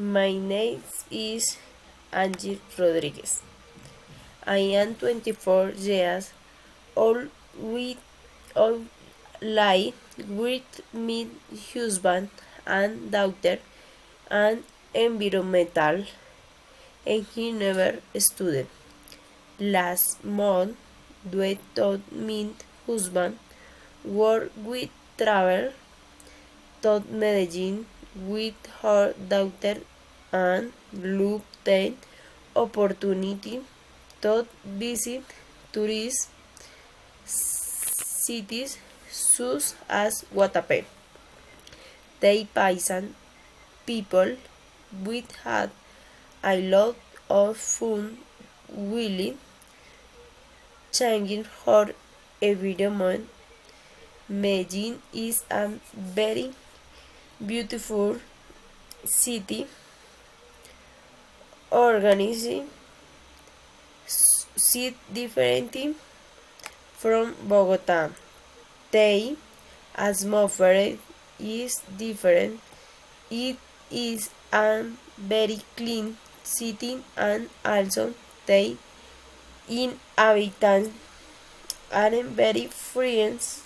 My name is Angie Rodriguez. I am 24 years old with all live with my husband and daughter and environmental engineer student. Last month, we taught my husband work with travel to Medellin with her daughter and looked the opportunity to visit tourist cities such as Guatapé. They Paisan people with had a lot of fun really changing her environment. Medellin is a very beautiful city organized sit differently from Bogota. The atmosphere is different. It is a very clean city and also the inhabitants are very friends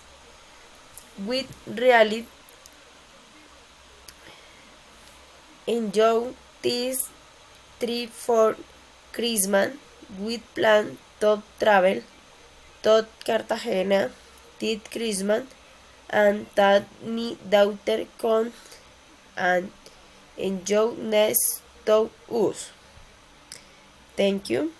with really enjoy this trip for Christmas with plan to travel to Cartagena this Christmas and that my daughter come and enjoy next to us. Thank you.